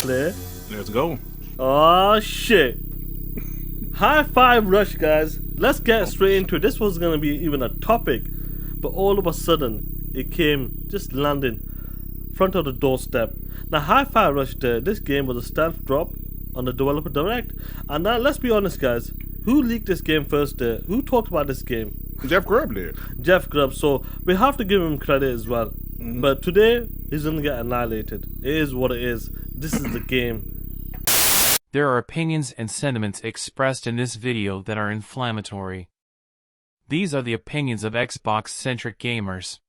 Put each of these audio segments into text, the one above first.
play? Let's go. Oh shit. High five rush, guys. Let's get straight into it. This was gonna be even a topic, but all of a sudden it came just landing front of the doorstep. Now high five rush this game was a stealth drop on the developer direct. And now let's be honest, guys. Who leaked this game first there? Who talked about this game? Jeff Grubb did. Jeff Grubb. So we have to give him credit as well. But today he's gonna get annihilated. It is what it is. This is the game. There are opinions and sentiments expressed in this video that are inflammatory. These are the opinions of Xbox-centric gamers.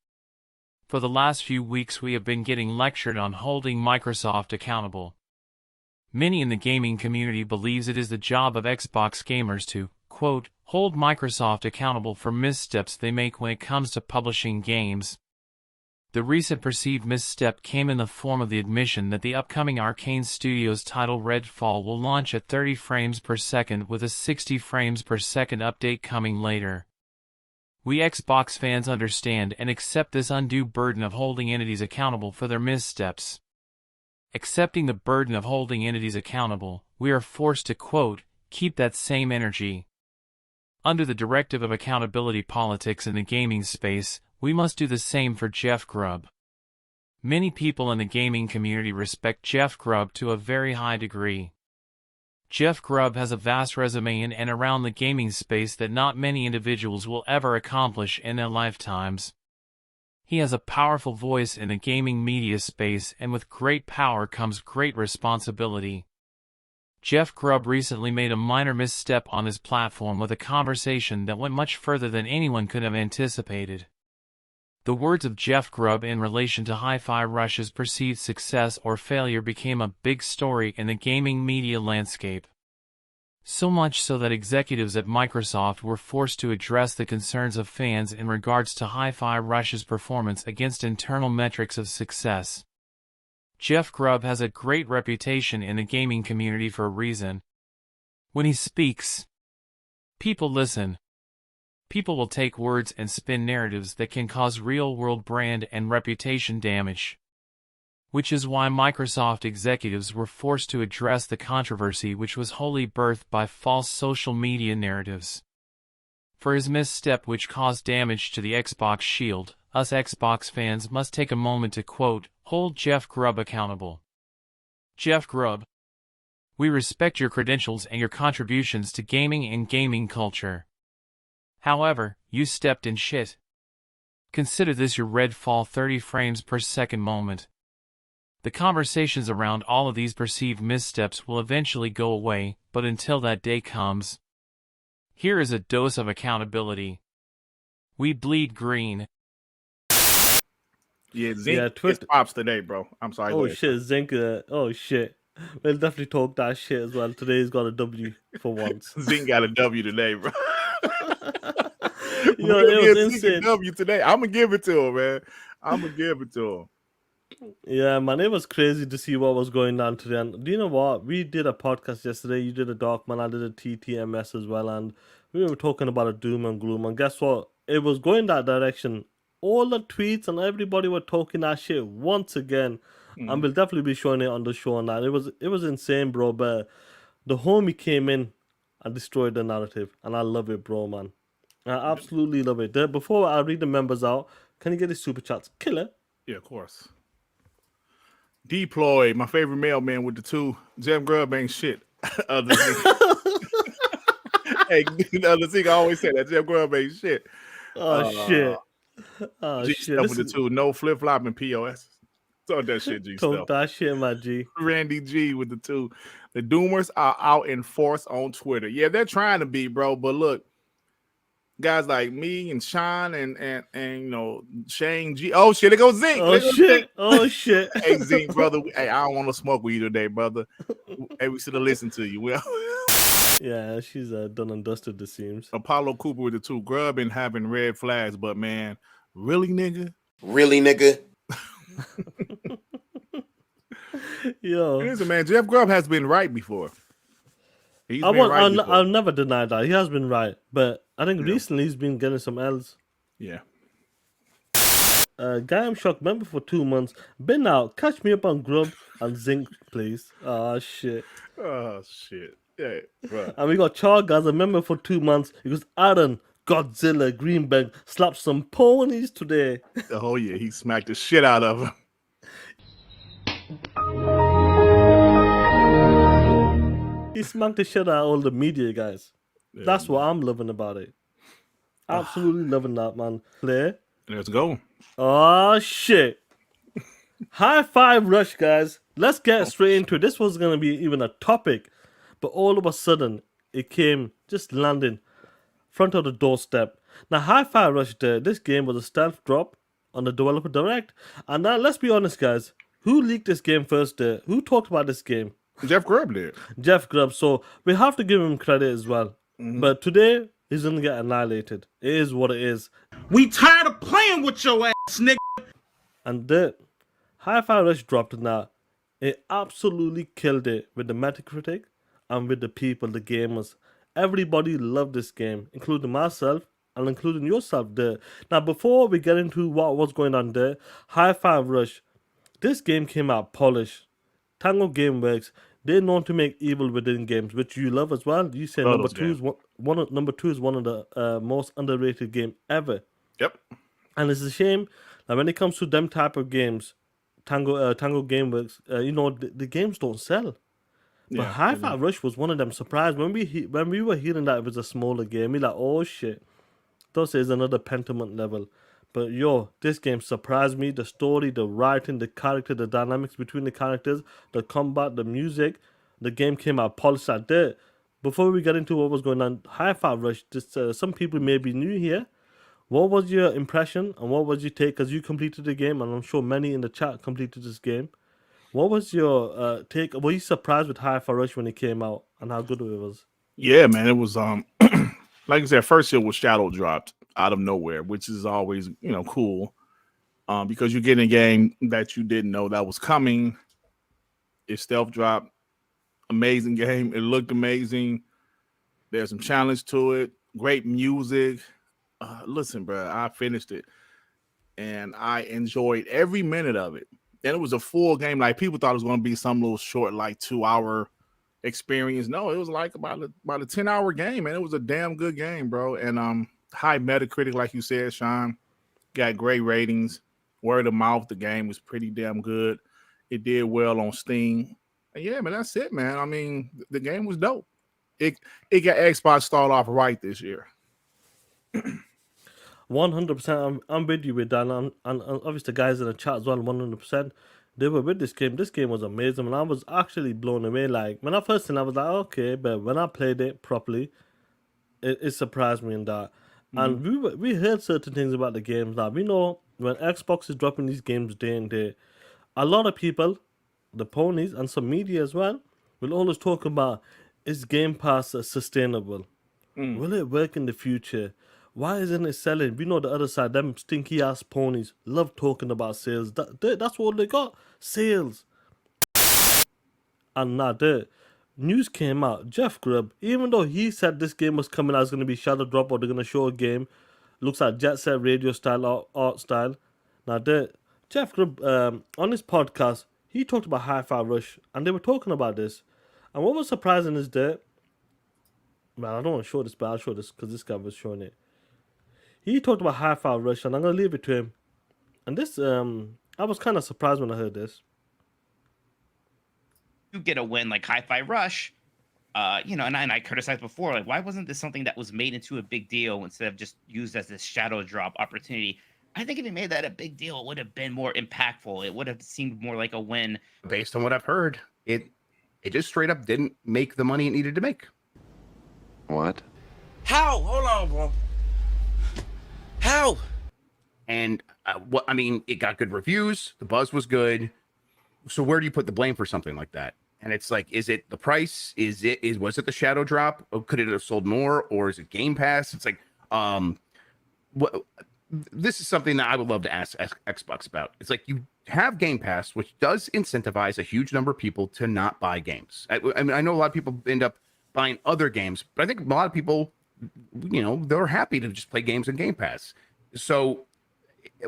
For the last few weeks we have been getting lectured on holding Microsoft accountable. Many in the gaming community believes it is the job of Xbox gamers to, quote, hold Microsoft accountable for missteps they make when it comes to publishing games. The recent perceived misstep came in the form of the admission that the upcoming Arkane Studios title REDFALL will launch at 30 frames per second with a 60 frames per second update coming later. We Xbox fans understand and accept this undue burden of holding entities accountable for their missteps. Accepting the burden of holding entities accountable, we are forced to, quote, keep that same energy. Under the directive of accountability politics in the gaming space, we must do the same for Jeff Grubb. Many people in the gaming community respect Jeff Grubb to a very high degree. Jeff Grubb has a vast resume in and around the gaming space that not many individuals will ever accomplish in their lifetimes. He has a powerful voice in the gaming media space, and with great power comes great responsibility. Jeff Grubb recently made a minor misstep on his platform with a conversation that went much further than anyone could have anticipated. The words of Jeff Grubb in relation to Hi-Fi Rush's perceived success or failure became a big story in the gaming media landscape. So much so that executives at Microsoft were forced to address the concerns of fans in regards to Hi-Fi Rush's performance against internal metrics of success. Jeff Grubb has a great reputation in the gaming community for a reason. When he speaks, people listen. People will take words and spin narratives that can cause real-world brand and reputation damage. Which is why Microsoft executives were forced to address the controversy which was wholly birthed by false social media narratives. For his misstep which caused damage to the Xbox Shield, us Xbox fans must take a moment to, quote, hold Jeff Grubb accountable. Jeff Grubb, we respect your credentials and your contributions to gaming and gaming culture. However, you stepped in shit. Consider this your REDFALL 30 frames per second moment. The conversations around all of these perceived missteps will eventually go away, but until that day comes, here is a dose of accountability. We bleed green. Yeah, Zink gets pops today, bro. I'm sorry. Oh shit, Zink. Oh shit. We'll definitely talk that shit as well. Today's got a W for once. Zink got a W today, bro. Yo, it was insane. W today. I'm gonna give it to him, man. I'm gonna give it to him. Yeah, man, it was crazy to see what was going on today. And do you know what? We did a podcast yesterday. You did a Darkman, I did a TTMS as well, and we were talking about a doom and gloom. And guess what? It was going that direction. All the tweets and everybody were talking that shit once again. And we'll definitely be showing it on the show and that. It was insane, bro. But the homie came in and destroyed the narrative. And I love it, bro, man. I absolutely love it. Before I read the members out, can you get the super chats? Killer. Yeah, of course. Deploy, my favorite mailman with the 2. Jeff Grubb ain't shit. Other thing. Hey, the other thing I always say that Jeff Grubb ain't shit. Oh shit. Oh G shit. Stuff with the 2. No flip flopping POS. Talk that shit, G Talk Stuff. that shit, my G. Randy G with the 2. The Doomers are out in force on Twitter. Yeah, they're trying to be, bro. But look, guys like me and Sean and you know Shane G. Oh shit, there goes Zink. Oh shit. Oh shit. Hey Zink, brother. Hey, I don't want to smoke with you today, brother. Hey, we should have listened to you. Well, yeah, she's done and dusted, it seems. Apollo Cooper with the 2. Grubb and having red flags, but man, really, nigga? Really, nigga? Yo, listen, man, Jeff Grubb has been right before. I'll never deny that. He has been right. But I think recently he's been getting some L's. Yeah. Guy I'm shocked member for 2 months. Been out. Catch me up on Grubb And zinc, please. Oh shit. Oh shit. Yeah, bro. And we got Char guys, a member for 2 months. He goes, Aaron, Godzilla, Greenbank, slapped some ponies today. Oh yeah, he smacked the shit out of him. He smacked the shit out of all the media guys. Yeah, That's what I'm loving about it. Absolutely loving that, man. Play. let's go. Oh shit. High five rush, guys. Let's get straight into it. This was gonna be even a topic, but all of a sudden it came just landing front of the doorstep. Now, High Five Rush, this game was a stealth drop on the developer direct. And now, let's be honest, guys. Who leaked this game first? Who talked about this game? Jeff Grubb did. Jeff Grubb. So we have to give him credit as well. But today he's gonna get annihilated. It is what it is. We tired of playing with your ass, nigga. And the Hi-Fi Rush dropped now. It absolutely killed it with the Metacritic and with the people, the gamers. Everybody loved this game, including myself and including yourself there. Now, before we get into what was going on there, Hi-Fi Rush, this game came out polished. Tango Gameworks, they're known to make evil within games, which you love as well. You say Love number those two is number two is one of the most underrated game ever. Yep. And it's a shame that when it comes to them type of games, Tango Gameworks, the games don't sell. But Hi-Fi Rush was one of them. Surprised when we were hearing that it was a smaller game, we like, oh shit, this is another Pentiment level. But yo, this game surprised me. The story, the writing, the character, the dynamics between the characters, the combat, the music. The game came out polished at that. Before we get into what was going on, Hi-Fi Rush, some people may be new here. What was your impression and what was your take? Because you completed the game, and I'm sure many in the chat completed this game. What was your take? Were you surprised with Hi-Fi Rush when it came out and how good it was? Yeah, man. It was like I said, first it was shadow dropped out of nowhere, which is always, cool. Because you're getting a game that you didn't know that was coming. It stealth dropped. Amazing game. It looked amazing. There's some challenge to it. Great music. Listen, bro, I finished it and I enjoyed every minute of it. And it was a full game. Like people thought it was going to be some little short, like 2-hour experience. No, it was like about a 10-hour game, and it was a damn good game, bro. And high Metacritic, like you said, Sean, got great ratings. Word of mouth, the game was pretty damn good. It did well on Steam. And yeah, man, that's it, man. I mean, the game was dope. It got XBots started off right this year. 100%. I'm with you with that, and obviously the guys in the chat as well. 100%. They were with this game. This game was amazing, and I was actually blown away. Like when I first seen, I was like, okay, but when I played it properly, it surprised me in that. And we heard certain things about the games. Now we know when Xbox is dropping these games day and day, a lot of people, the ponies and some media as well, will always talk about, is Game Pass sustainable? Will it work in the future? Why isn't it selling? We know the other side, them stinky ass ponies love talking about sales. That's all they got, sales. And now the news came out. Jeff Grubb, even though he said this game was coming out, it's going to be shadow drop or they're going to show a game, looks like Jet Set Radio style, art style. Now Jeff Grubb on his podcast, he talked about Hi-Fi Rush, and they were talking about this. And what was surprising is that, man, I don't want to show this, but I'll show this because this guy was showing it. He talked about Hi-Fi Rush, and I'm going to leave it to him. And this, I was kind of surprised when I heard this. You get a win like Hi-Fi Rush, and I criticized before, like, why wasn't this something that was made into a big deal instead of just used as this shadow drop opportunity? I think if you made that a big deal, it would have been more impactful. It would have seemed more like a win. Based on what I've heard, it just straight up didn't make the money it needed to make. What? How? Hold on, bro. How? And it got good reviews. The buzz was good. So where do you put the blame for something like that? And it's like, is it the price? Was it the shadow drop? Or could it have sold more? Or is it Game Pass? It's like, this is something that I would love to ask Xbox about. It's like you have Game Pass, which does incentivize a huge number of people to not buy games. I mean, I know a lot of people end up buying other games, but I think a lot of people, they're happy to just play games in Game Pass. So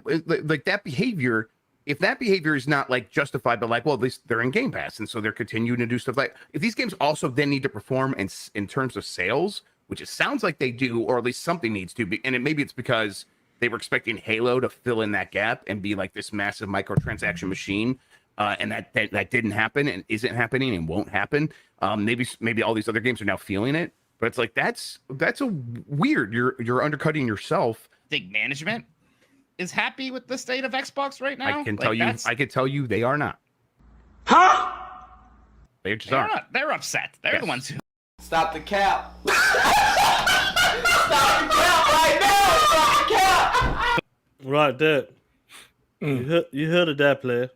like that behavior if that behavior is not like justified, but like, well, at least they're in Game Pass, and so they're continuing to do stuff like, if these games also then need to perform in terms of sales, which it sounds like they do, or at least something needs to be, and maybe it's because they were expecting Halo to fill in that gap and be like this massive microtransaction machine, and that didn't happen and isn't happening and won't happen. Maybe all these other games are now feeling it, but it's like that's a weird. You're undercutting yourself. Think management is happy with the state of Xbox right now? I can tell you they are not. Huh? They just aren't. They're upset. They're the ones who. Stop the cap. Stop the cap right now. Stop the cap. Right there. You heard of that player.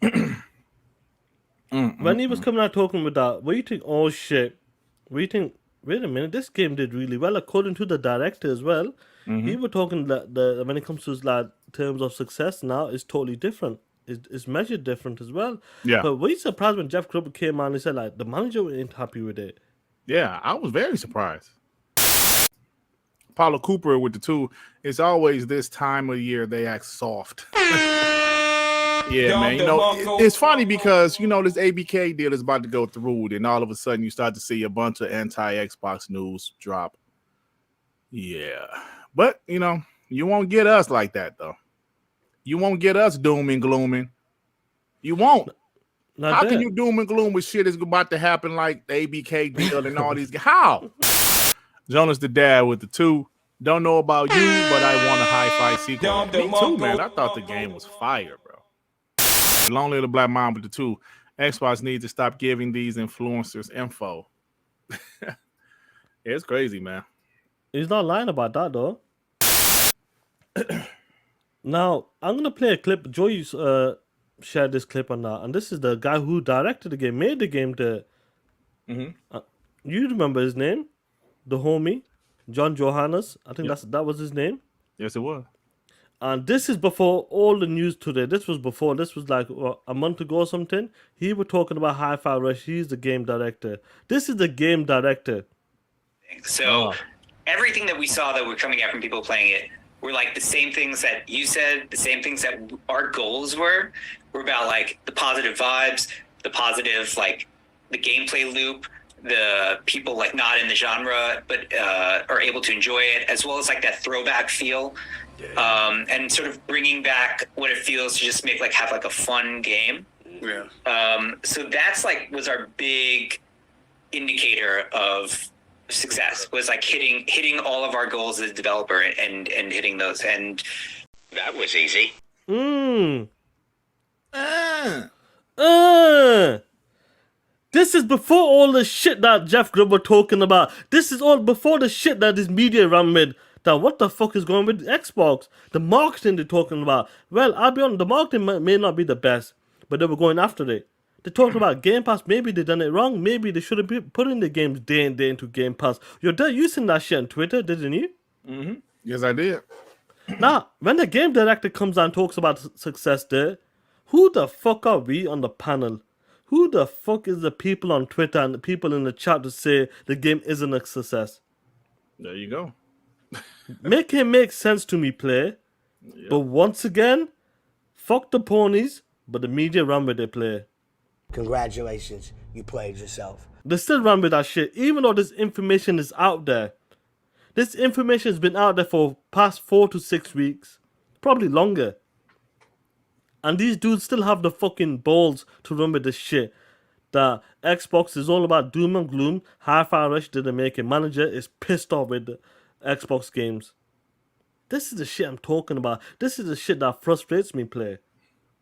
When he was coming out talking with that, what do you think? Oh shit. What do you think? Wait a minute, this game did really well according to the director as well. He was talking that when it comes to like terms of success now, it's totally different. It's measured different as well. Yeah. But were you surprised when Jeff Grubb came on and he said like the manager ain't happy with it? Yeah, I was very surprised. Paulo Cooper with the 2. It's always this time of year they act soft. Yeah, man. You know, it's funny because, you know, this ABK deal is about to go through, and all of a sudden you start to see a bunch of anti-Xbox news drop. Yeah. But, you know, you won't get us like that, though. You won't get us doom and glooming. You won't. How can you doom and gloom with shit is about to happen like the ABK deal and all these? How? Jonas the dad with the 2. Don't know about you, but I want a hi-fi sequel. Me too, man. I thought the game was fire, bro. Long Live the Black Mom with the 2. Xbox needs to stop giving these influencers info. It's crazy, man. He's not lying about that though. Now I'm gonna play a clip. Joey shared this clip on that, and this is the guy who directed the game, made the game. You remember his name? The homie, John Johannes. I think that was his name. Yes, it was. And this is before all the news today. This was like a month ago or something. He was talking about Hi-Fi Rush. He's the game director. This is the game director. So everything that we saw that were coming out from people playing it were like the same things that you said, the same things that our goals were about, like the positive vibes, the positive, like the gameplay loop, the people like not in the genre but are able to enjoy it, as well as like that throwback feel. And sort of bringing back what it feels to just have like a fun game. So that's like was our big indicator of success, was like hitting all of our goals as a developer and hitting those, and that was easy. This is before all the shit that Jeff Grubb was talking about. This is all before the shit that this media ran with. That what the fuck is going with Xbox? The marketing they're talking about. Well, I'll be honest, the marketing may not be the best, but they were going after it. They're talking about Game Pass. Maybe they done it wrong. Maybe they should have been putting the games day and day into Game Pass. You're using that shit on Twitter, didn't you? Yes, I did. Now, when the game director comes out and talks about success there, who the fuck are we on the panel? Who the fuck is the people on Twitter and the people in the chat to say the game isn't a success? There you go. Make it make sense to me, play. Yep. But once again, fuck the ponies, but the media run with their play. Congratulations, you played yourself. They still run with that shit, even though this information is out there. This information has been out there for past 4 to 6 weeks. Probably longer. And these dudes still have the fucking balls to run with this shit. That Xbox is all about doom and gloom. Hi-Fi Rush didn't make it. Manager is pissed off with the Xbox games. This is the shit I'm talking about. This is the shit that frustrates me, play.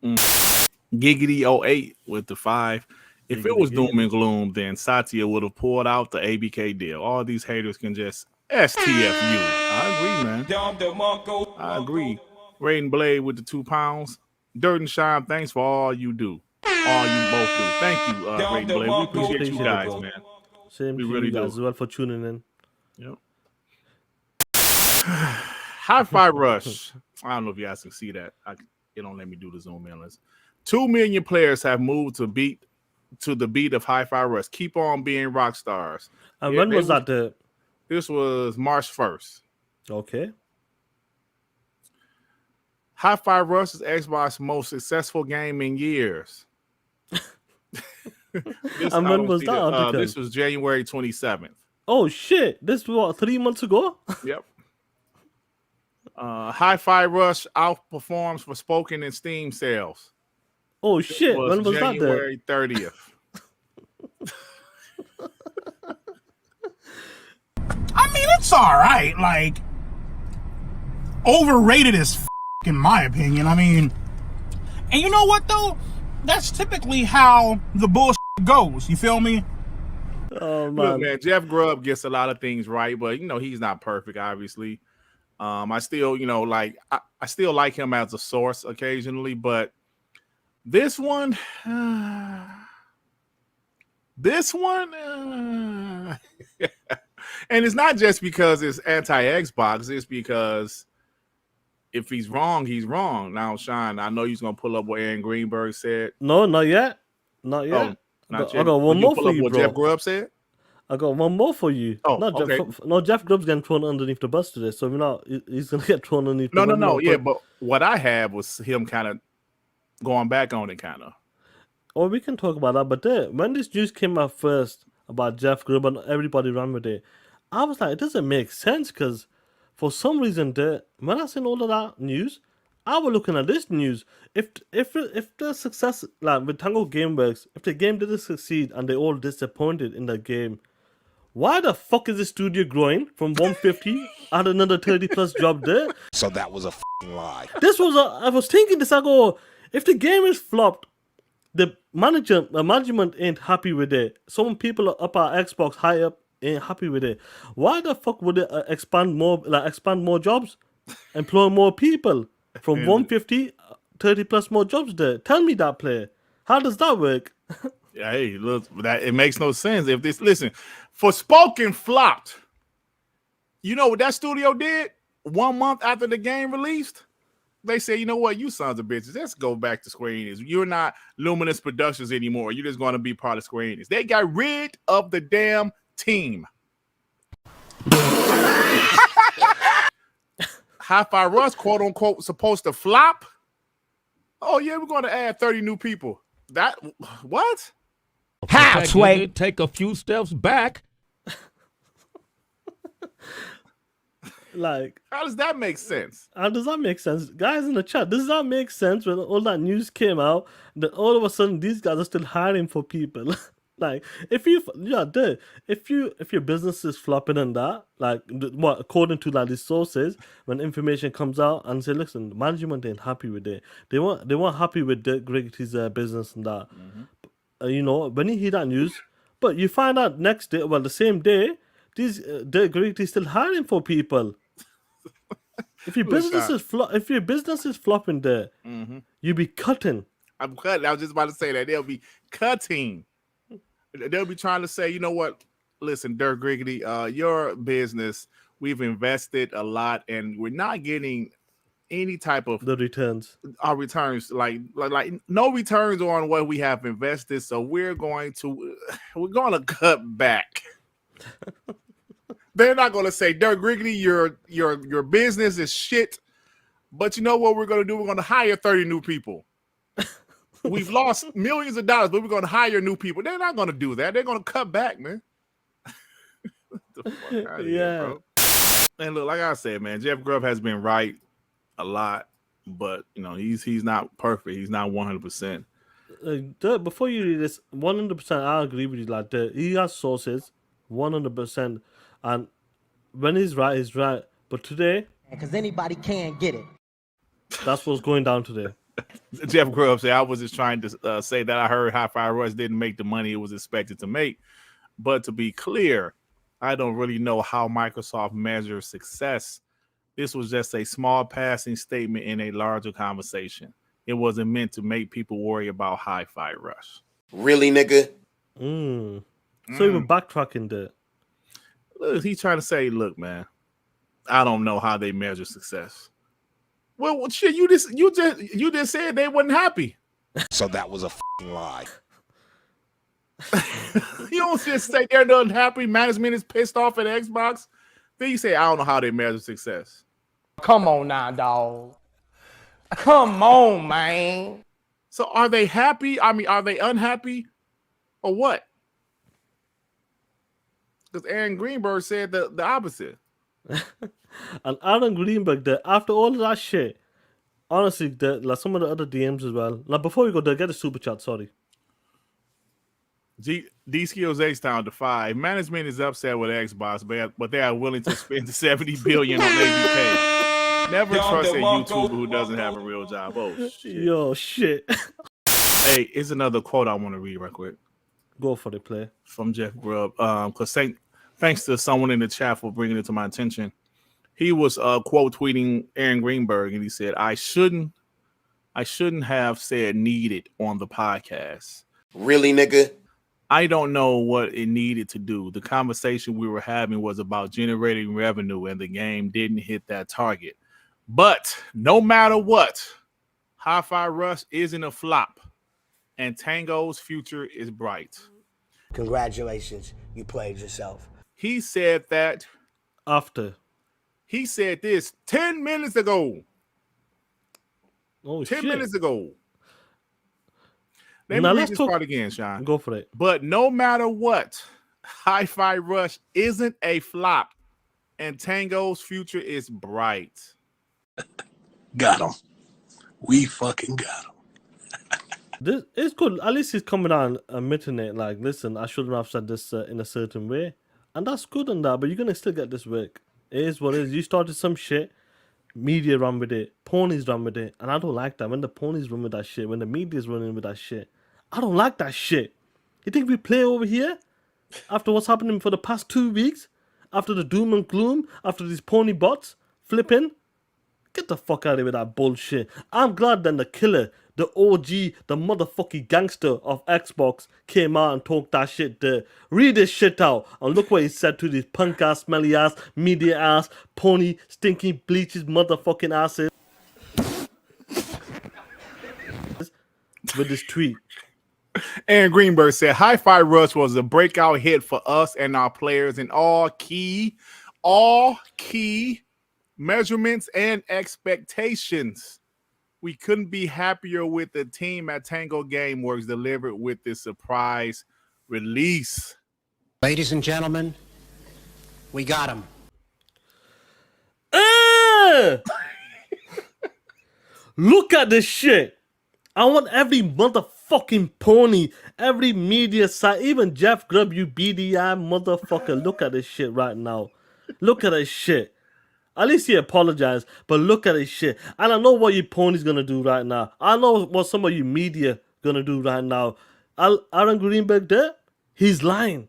Giggity 08 with the 5. If it was doom and gloom, then Satya would have pulled out the ABK deal. All these haters can just STFU. I agree, man. I agree. Raiden Blade with the 2 pounds. Dirt and Shine, thanks for all you do. All you both do. Thank you, Raiden Blade. We appreciate you guys, man. Same to you guys as well for tuning in. Yep. Hi-Fi Rush. I don't know if you guys can see that. It don't let me do the zoom in. 2 million players have moved to the beat of Hi-Fi Rush. Keep on being rock stars. And when was that? This was March 1st. Okay. Hi-Fi Rush is Xbox's most successful game in years. And when was that article? This was January 27th. Oh shit! This was what, 3 months ago? Yep. Hi-Fi Rush outperforms for spoken and Steam sales. Oh shit! When was that? January 30th. I mean, it's all right. Like, overrated as f***, in my opinion. I mean, and you know what though? That's typically how the bullshit goes. You feel me? Oh man. Look, man, Jeff Grubb gets a lot of things right, but he's not perfect, obviously. I still, I still like him as a source occasionally, but this one, and it's not just because it's anti-Xbox, it's because if he's wrong, he's wrong. Now, Sean, I know he's gonna pull up what Aaron Greenberg said. No, not yet. Not yet. I got one more for you, what bro. Jeff Grubb said. I got one more for you. Oh, no, okay. Jeff Grubb's getting thrown underneath the bus today, so we're not. He's gonna get thrown underneath. No. Yeah, but what I have was him kind of going back on it, kind of. Or we can talk about that. But when this news came out first about Jeff Grubb and everybody ran with it, I was like, it doesn't make sense because for some reason, when I seen all of that news, I was looking at this news. If the success, like with Tango Gameworks, if the game didn't succeed and they all disappointed in the game, why the fuck is the studio growing from 150 and another 30 plus job there? So that was a f***ing lie. I was thinking this. I go, if the game is flopped, the management ain't happy with it. Some people up at Xbox high up ain't happy with it. Why the fuck would it expand more jobs, employ more people from 150, 30 plus more jobs there? Tell me that, player. How does that work? Yeah, hey, look, that it makes no sense. If this, listen, Forspoken flopped. You know what that studio did? 1 month after the game released, they say, you know what, you sons of bitches, let's go back to Square Enix. You're not Luminous Productions anymore. You're just going to be part of Square Enix. They got rid of the damn team. Hi-Fi Rush, quote unquote, supposed to flop. Oh yeah, we're going to add 30 new people. That what? How, Sway? Take a few steps back. Like, how does that make sense? How does that make sense? Guys in the chat, does that make sense when all that news came out that all of a sudden these guys are still hiring for people? Like, if your business is flopping and that, like, what according to like these sources, when information comes out and say, listen, management ain't happy with it. They weren't happy with Dirk Griggy's business and that. When you hear that news, but you find out next day, well, the same day, these Dirk Griggy still hiring for people. If your business is flopping there, you be cutting. I'm cutting. I was just about to say that they'll be cutting. They'll be trying to say, you know what? Listen, Dirk Griggy, your business, we've invested a lot, and we're not getting any type of returns. Our returns, like no returns on what we have invested. So we're going to cut back. They're not going to say, Dirk Griggy, your business is shit. But you know what we're going to do? We're going to hire 30 new people. We've lost millions of dollars, but we're going to hire new people. They're not going to do that. They're going to cut back, man. Get the fuck out of here, bro. And look, like I said, man, Jeff Grubb has been right a lot, but he's not perfect. He's not 100%. Before you read this, 100%, I agree with you. Like, he has sources, 100%, and when he's right, he's right. But today, because anybody can get it. That's what's going down today. Jeff Grubb said, I was just trying to say that I heard Hi-Fi Rush didn't make the money it was expected to make. But to be clear, I don't really know how Microsoft measures success. This was just a small passing statement in a larger conversation. It wasn't meant to make people worry about Hi-Fi Rush. Really, nigga? So you were backtracking there. Look, he's trying to say, look, man, I don't know how they measure success. Well, shit, you just said they wasn't happy. So that was a f***ing lie. You don't just say they're not happy. Management is pissed off at Xbox. Then you say, I don't know how they measure success. Come on now, dog. Come on, man. So are they happy? I mean, are they unhappy or what? Because Aaron Greenberg said the opposite. And Aaron Greenberg, after all of that shit, honestly, like some of the other DMs as well. Now, before we go there, get a super chat. Sorry. D Skills X Town to 5. Management is upset with Xbox, but they are willing to spend $70 billion on ABK. Never trust a YouTuber who doesn't have a real job. Oh shit. Yo, shit. Hey, here's another quote I want to read right quick. Go for the play. From Jeff Grubb. Because thanks to someone in the chat for bringing it to my attention. He was quote tweeting Aaron Greenberg, and he said, I shouldn't have said needed on the podcast. Really, nigga? I don't know what it needed to do. The conversation we were having was about generating revenue, and the game didn't hit that target. But no matter what, Hi-Fi Rush isn't a flop, and Tango's future is bright. Congratulations, you played yourself. He said that after. He said this 10 minutes ago. Oh, 10 shit. minutes ago. Let me read this part again, Sean. Go for it. But no matter what, Hi-Fi Rush isn't a flop, and Tango's future is bright. Got him. We fucking got him. This it's good. At least he's coming out and admitting it. Like, listen, I shouldn't have said this in a certain way, and that's good on that. But you're gonna still get this work. It is what it is. You started some shit. Media run with it. Ponies run with it, and I don't like that. When the ponies run with that shit, when the media's running with that shit, I don't like that shit. You think we play over here after what's happening for the past 2 weeks? After the doom and gloom? After these pony bots flipping? Get the fuck out of here with that bullshit. I'm glad then the killer, the OG, the motherfucking gangster of Xbox came out and talked that shit there. Read this shit out and look what he said to these punk ass, smelly ass, media ass, pony, stinky, bleaches, motherfucking asses. With this tweet. Aaron Greenberg said, Hi-Fi Rush was a breakout hit for us and our players in all key measurements and expectations. We couldn't be happier with the team at Tango Gameworks delivered with this surprise release. Ladies and gentlemen, we got him. Look at this shit. I want every motherfucking pony, every media site, even Jeff Grubb, you BDI motherfucker. Look at this shit right now. Look at this shit. At least he apologized, but look at this shit. And I know what you ponies gonna do right now. I know what some of you media gonna do right now. Aaron Greenberg there, he's lying.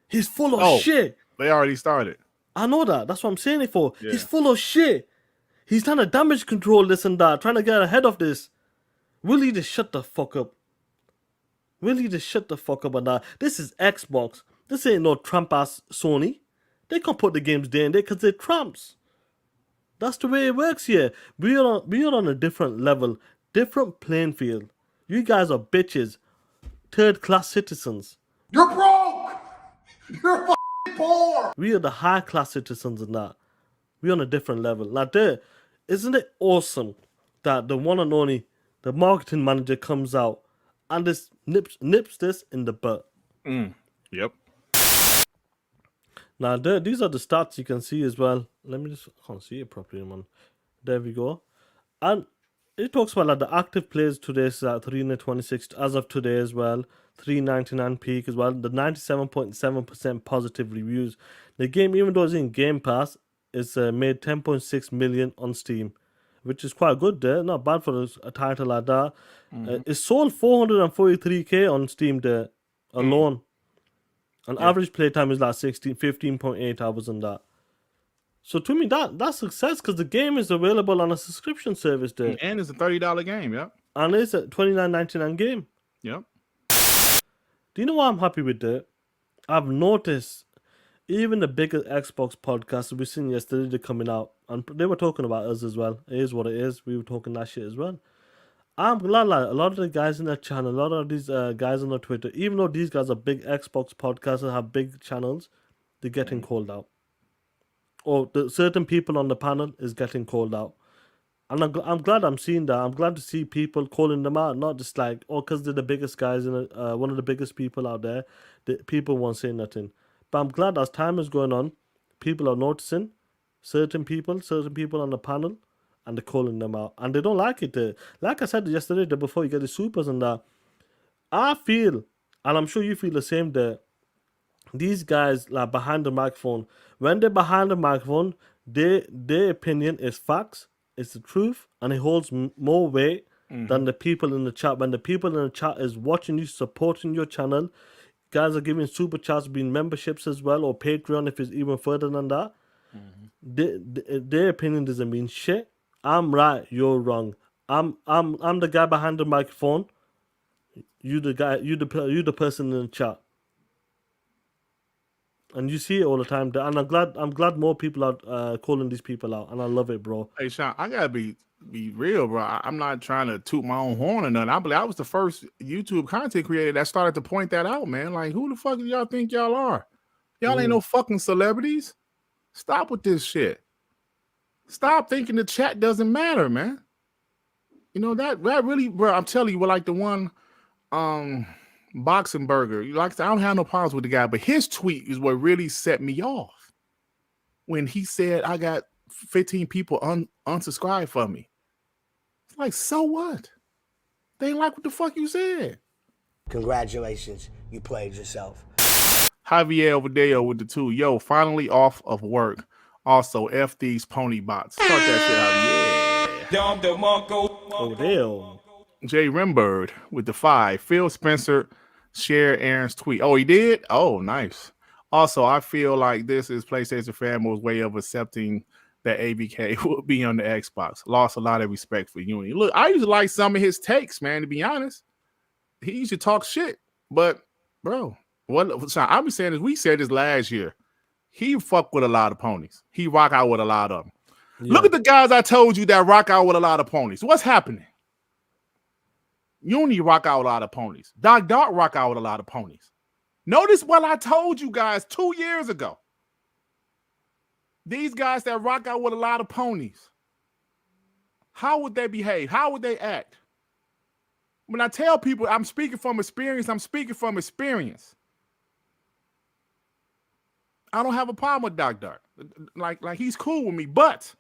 He's full of shit. They already started. I know that. That's what I'm saying it for. Yeah. He's full of shit. He's trying to damage control this and that, trying to get ahead of this. Will he just shut the fuck up? Will he just shut the fuck up on that? This is Xbox. This ain't no Trump-ass Sony. They can't put the games there and there because they're Trumps. That's the way it works here. We are on a different level, different playing field. You guys are bitches, third-class citizens. You're broke. You're fucking poor. We are the high-class citizens in that. We're on a different level. Like, isn't it awesome that the one and only, the marketing manager comes out and just nips this in the butt? Yep. Now, these are the stats you can see as well. Let me just, I can't see it properly, man. There we go. And it talks about like the active players today is at 326 as of today as well. 399 peak as well. The 97.7% positive reviews. The game, even though it's in Game Pass, it's made 10.6 million on Steam, which is quite good there. Not bad for a title like that. It sold 443k on Steam there alone. And average playtime is like 15.8 hours on that. So to me, that's success because the game is available on a subscription service there. And it's a $30 game, yep. And it's a $29.99 game. Yep. Do you know what I'm happy with that? I've noticed even the bigger Xbox podcasts we seen yesterday, they're coming out. And they were talking about us as well. It is what it is. We were talking that shit as well. I'm glad like, a lot of the guys in the channel, a lot of these guys on the Twitter, even though these guys are big Xbox podcasts and have big channels, they're getting called out. Or the certain people on the panel is getting called out. And I'm glad I'm seeing that. I'm glad to see people calling them out, not just like, oh, because they're the biggest guys and one of the biggest people out there. The people won't say nothing. But I'm glad as time is going on, people are noticing certain people on the panel, and they're calling them out, and they don't like it. Like I said yesterday, before you get the supers and that, I feel, and I'm sure you feel the same. That these guys like behind the microphone, when they're behind the microphone, their opinion is facts, it's the truth, and it holds more weight than the people in the chat. When the people in the chat is watching you, supporting your channel, guys are giving super chats, being memberships as well, or Patreon if it's even further than that. Their opinion doesn't mean shit. I'm right, you're wrong. I'm the guy behind the microphone. You the guy. You the person in the chat. And you see it all the time. And I'm glad more people are calling these people out, and I love it, bro. Hey, Sean, I gotta be real, bro. I'm not trying to toot my own horn or nothing. I believe I was the first YouTube content creator that started to point that out, man. Like, who the fuck do y'all think y'all are? Y'all ain't no fucking celebrities. Stop with this shit. Stop thinking the chat doesn't matter, man. You know that really, bro. I'm telling you, like the one, Boxing Burger. I don't have no problems with the guy, but his tweet is what really set me off when he said I got 15 people unsubscribe for me. It's like, so what? They ain't like what the fuck you said. Congratulations, you played yourself. Javier Overdeo with the 2. Yo, finally off of work. Also, F these pony bots. Talk that shit, Javier. Overdeo. Jay Rimbird with the 5. Phil Spencer shared Aaron's tweet. Oh, he did? Oh, nice. Also, I feel like this is PlayStation Fanboy's way of accepting that ABK will be on the Xbox. Lost a lot of respect for Unity. Look, I used to like some of his takes, man, to be honest. He used to talk shit. But, bro, what I'll be saying is, we said this last year. He fuck with a lot of ponies. He rock out with a lot of them. Yeah. Look at the guys I told you that rock out with a lot of ponies. What's happening? Uni rock out with a lot of ponies. Doc rock out with a lot of ponies. Notice what I told you guys 2 years ago. These guys that rock out with a lot of ponies, how would they behave? How would they act? When I tell people I'm speaking from experience, I'm speaking from experience. I don't have a problem with Doc. Like he's cool with me, but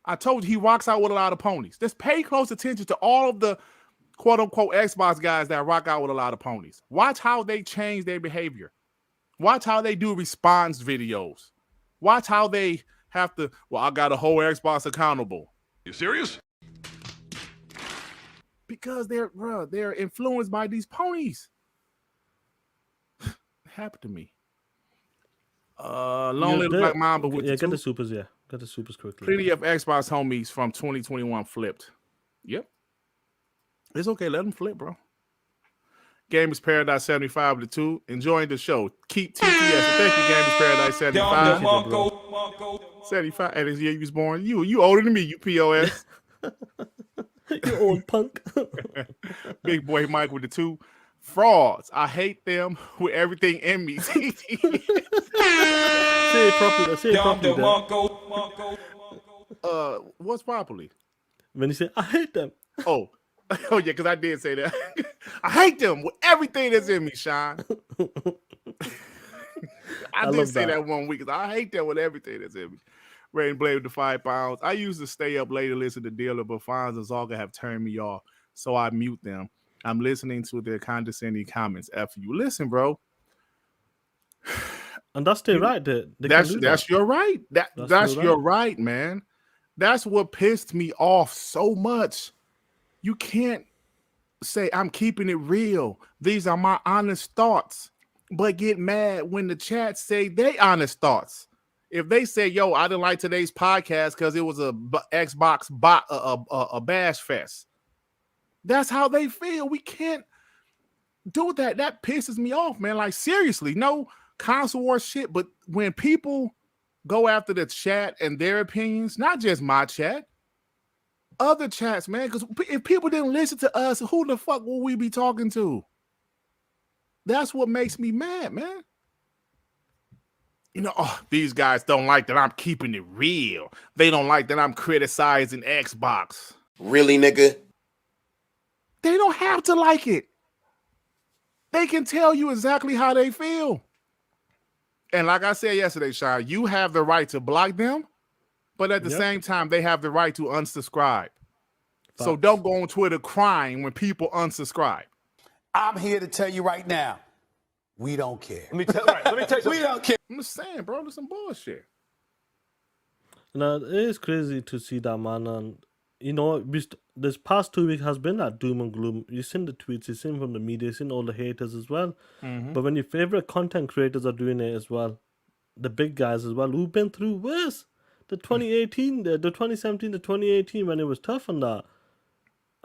I told you he rocks out with a lot of ponies. Just pay close attention to all of the quote unquote Xbox guys that rock out with a lot of ponies. Watch how they change their behavior. Watch how they do response videos. Watch how they have to, well, I got a whole Xbox accountable. You serious? Because they're influenced by these ponies. It happened to me. Lonely Black Mamba with get the supers, Get the supers quickly. Plenty of Xbox homies from 2021 flipped. Yep. It's okay, let them flip, bro. Gamers Paradise 75 with the 2. Enjoying the show. Keep TTS. Thank you, Gamers Paradise 75. 75. And it's the year you was born. You older than me, you POS. You old punk. Big Boy Mike with the 2. Frauds. I hate them with everything in me. Say it properly. Say it properly. What's properly? When you say, I hate them. Oh yeah, because I did say that. I hate them with everything that's in me, Sean. I did say that 1 week. I hate them with everything that's in me. Rain Blade with the 5 pounds. I used to stay up late to listen to Dealer, but Fonz and Zalga have turned me off, so I mute them. I'm listening to their condescending comments after you. Listen, bro. And that's their right. That's your right. That's your right, man. That's what pissed me off so much. You can't say I'm keeping it real. These are my honest thoughts, but get mad when the chat say they honest thoughts. If they say, yo, I didn't like today's podcast because it was a Xbox a bash fest. That's how they feel. We can't do that. That pisses me off, man. Like, seriously, no console war shit, but when people go after the chat and their opinions, not just my chat, other chats, man, because if people didn't listen to us, who the fuck will we be talking to? That's what makes me mad, man. you know, oh, these guys don't like that I'm keeping it real. They don't like that I'm criticizing Xbox. Really, nigga? They don't have to like it. They can tell you exactly how they feel. And like I said yesterday, Sean, you have the right to block them, but at the same time, they have the right to unsubscribe. So don't go on Twitter crying when people unsubscribe. I'm here to tell you right now, we don't care. Let me tell you We don't care. I'm just saying, bro, there's some bullshit. No, it is crazy to see that, man. And you know, this past 2 weeks has been that doom and gloom. You've seen the tweets, you've seen from the media, you've seen all the haters as well. But when your favorite content creators are doing it as well, the big guys as well, who've been through worse. The 2018, the 2017, the 2018, when it was tough on that.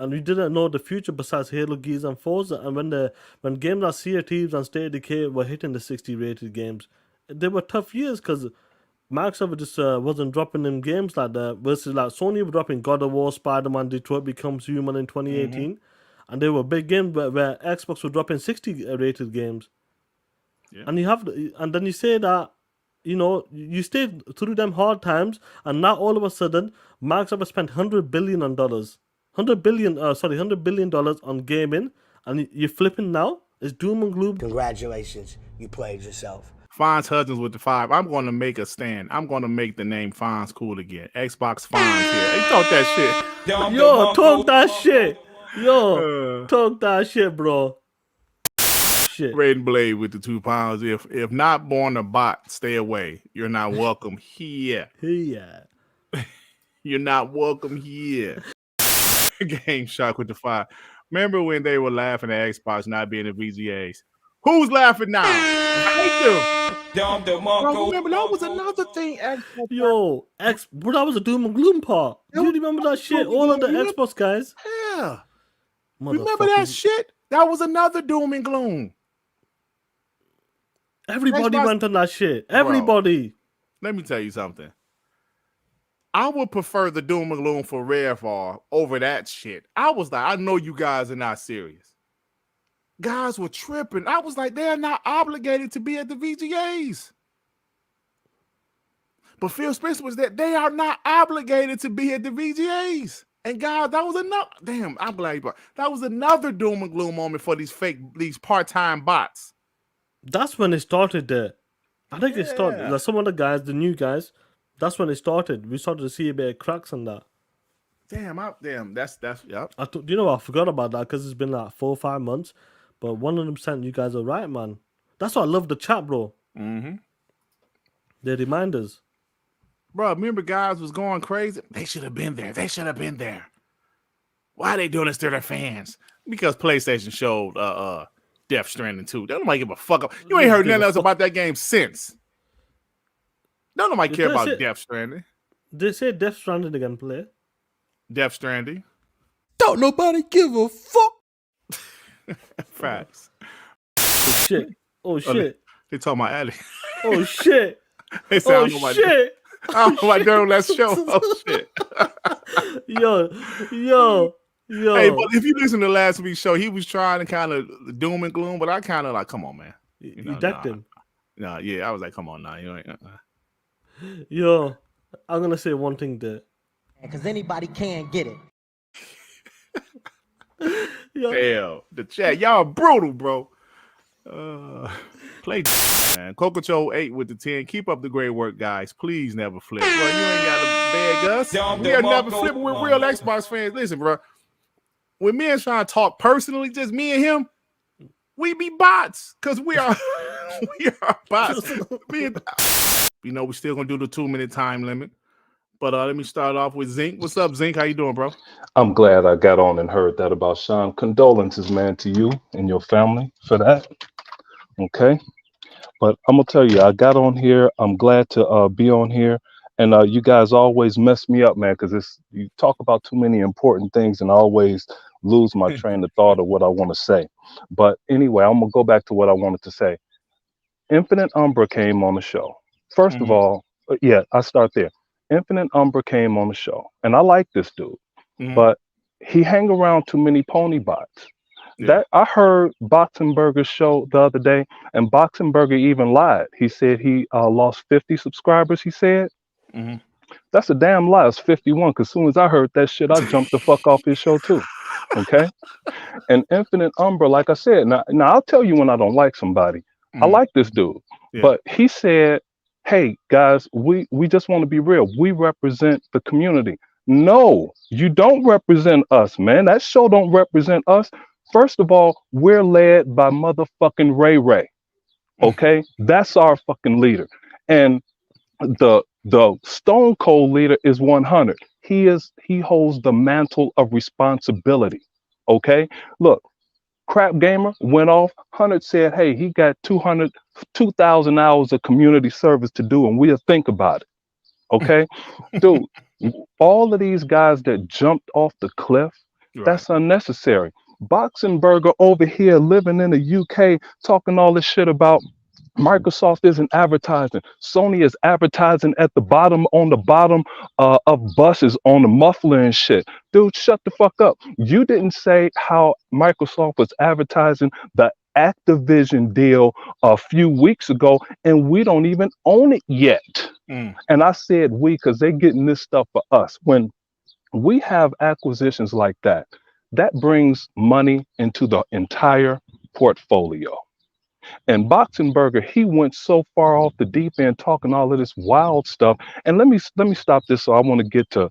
And we didn't know the future besides Halo, Gears, and Forza. And when games like Sea of Thieves and State of Decay were hitting the 60 rated games, they were tough years because Microsoft just wasn't dropping them games like that. Versus like Sony were dropping God of War, Spider-Man, Detroit Becomes Human in 2018. And they were big games where Xbox were dropping 60 rated games. Yeah. And then you say that, you know, you stayed through them hard times, and now all of a sudden, Microsoft has spent $100 billion $100 billion on gaming, and you're flipping now? It's doom and gloom. Congratulations, you played yourself. Fonz Hudgens with the 5. I'm going to make a stand. I'm going to make the name Fonz cool again. Xbox Fonz here. He talk that shit. Yo, talk that shit. Yo, talk that shit, bro. Shit. Red and Blade with the 2 pounds. If not born a bot, stay away. You're not welcome here. Here. You're not welcome here. Game Shock with the 5. Remember when they were laughing at Xbox not being the VGAs? Who's laughing now? I do. Bro, remember that was another thing. Yo, bro, that was a doom and gloom part. Do you remember that shit? All of the Xbox guys. Yeah. Remember that shit? That was another doom and gloom. Everybody went on that shit. Everybody. Bro, let me tell you something. I would prefer the doom and gloom for REDFALL over that shit. I was like, I know you guys are not serious. Guys were tripping. I was like, they're not obligated to be at the VGAs. But Phil Spencer was that they are not obligated to be at the VGAs. And guys, that was another, damn, I'm glad you brought, that was another doom and gloom moment for these part-time bots. That's when it started there. I think it started, like some of the guys, the new guys, that's when it started. We started to see a bit of cracks on that. Damn, that's, yep. You know, I forgot about that because it's been like 4 or 5 months. But 100% you guys are right, man. That's why I love the chat, bro. The reminders. Bro, remember guys was going crazy? They should have been there. They should have been there. Why are they doing this to their fans? Because PlayStation showed Death Stranding 2. They don't give a fuck. You ain't heard nothing else about that game since. Nobody care about Death Stranding. They say Death Stranding again, play. Death Stranding. Don't nobody give a fuck. Facts. Oh shit. Oh shit. They talking about Ali. Oh shit. They say, oh shit. I don't know why they're on that show. Oh shit. Yo. Hey, but if you listen to last week's show, he was trying to kind of doom and gloom, but I kind of like, come on, man. You decked him. No, yeah, I was like, come on now. You ain't. Yo, I'm gonna say one thing there. Because anybody can get it. Hell, the chat, y'all brutal, bro. Play, man. Coco 8 with the 10. Keep up the great work, guys. Please never flip. Bro, you ain't got to beg us. We are never flipping. We're real Xbox fans. Listen, bro. When me and Sean talk personally, just me and him, we be bots because we are bots. You know, we're still gonna do the 2-minute time limit. But let me start off with Zink. What's up, Zink? How you doing, bro? I'm glad I got on and heard that about Sean. Condolences, man, to you and your family for that. Okay. But I'm going to tell you, I got on here. I'm glad to be on here. And you guys always mess me up, man, because you talk about too many important things and I always lose my train of thought of what I want to say. But anyway, I'm going to go back to what I wanted to say. Infinite Umbra came on the show. First of all, I start there. Infinite Umbra came on the show, and I like this dude, but he hang around too many pony bots. That I heard Boxenberger's show the other day, and Boxenberger even lied. He said he lost 50 subscribers. He said that's a damn lie. It's 51. Because as soon as I heard that shit, I jumped the fuck off his show too. Okay. And Infinite Umbra, like I said, now I'll tell you when I don't like somebody. I like this dude, but he said, "Hey guys, we just want to be real. We represent the community." No, you don't represent us, man. That show don't represent us. First of all, we're led by motherfucking Ray Ray. Okay, that's our fucking leader, and the Stone Cold leader is 100. He holds the mantle of responsibility. Okay, look. Crap Gamer went off. 100 said, hey, he got 2,000 hours of community service to do, and we'll think about it. Okay? Dude, all of these guys that jumped off the cliff, that's unnecessary. Boxenberger over here living in the UK talking all this shit about Microsoft isn't advertising. Sony is advertising at the bottom, on the bottom of buses, on the muffler and shit. Dude, shut the fuck up. You didn't say how Microsoft was advertising the Activision deal a few weeks ago, and we don't even own it yet. And I said we because they're getting this stuff for us. When we have acquisitions like that, that brings money into the entire portfolio. And Boxenberger, he went so far off the deep end talking all of this wild stuff. And let me stop this. So I want to get to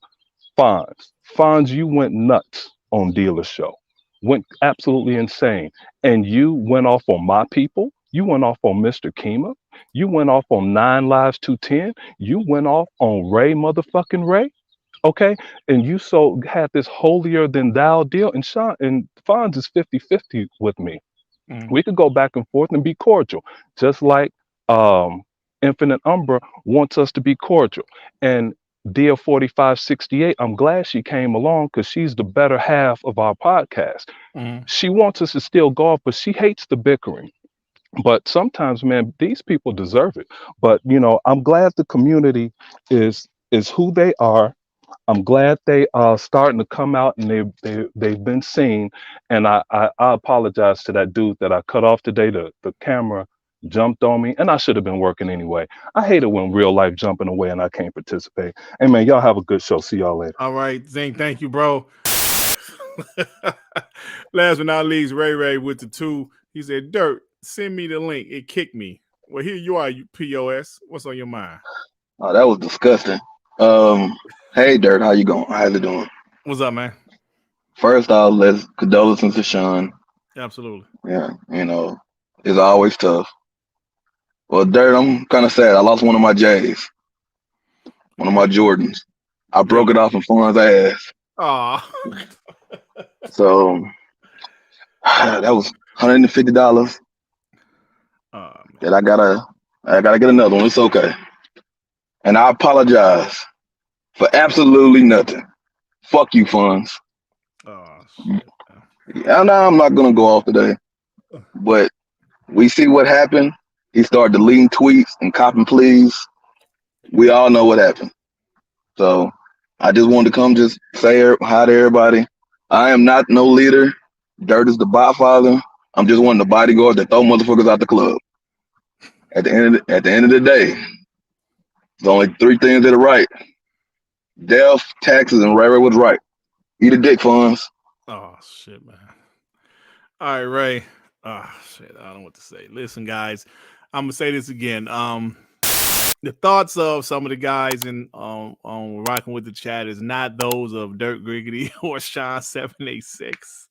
Fonz. Fonz, you went nuts on Dealer Show, went absolutely insane. And you went off on my people. You went off on Mr. Kima. You went off on 9 Lives 210. You went off on Ray motherfucking Ray. Okay. And you had this holier than thou deal. And Fonz is 50-50 with me. We could go back and forth and be cordial, just like Infinite Umbra wants us to be cordial. And Dia 4568, I'm glad she came along because she's the better half of our podcast. She wants us to still go off, but she hates the bickering. But sometimes, man, these people deserve it. But I'm glad the community is who they are. I'm glad they are starting to come out and they've been seen. And I apologize to that dude that I cut off today. The camera jumped on me, and I should have been working anyway. I hate it when real life jumping away and I can't participate. Hey man, y'all have a good show. See y'all later. All right, Zing, thank you, bro. Last but not least, Ray Ray with the 2. He said, Dirt, send me the link. It kicked me. Well, here you are, you POS. What's on your mind? Oh, that was disgusting. Hey, Dirt, how you going? How's it doing? What's up, man? First off, let's condolences to Sean. Absolutely. Yeah, it's always tough. Well, Dirt, I'm kind of sad. I lost one of my J's, one of my Jordans. I broke it off in Fonz's ass. Aw. So that was $150. That I gotta get another one. It's okay. And I apologize for absolutely nothing. Fuck you, Fonz. Oh, shit. Yeah, I'm not gonna go off today, but we see what happened. He started deleting tweets and copying pleas. We all know what happened. So I just wanted to come just say hi to everybody. I am not no leader. Dirt is the botfather. I'm just one of the bodyguards that throw motherfuckers out the club. At the end of the day, there's only 3 things that are right: death, taxes, and Ray Ray was right. Eat a dick, Fonz. Oh shit, man. All right, Ray. Oh shit, I don't know what to say. Listen, guys, I'm gonna say this again. The thoughts of some of the guys on rocking with the chat is not those of Dirt Griggity or Sean 786.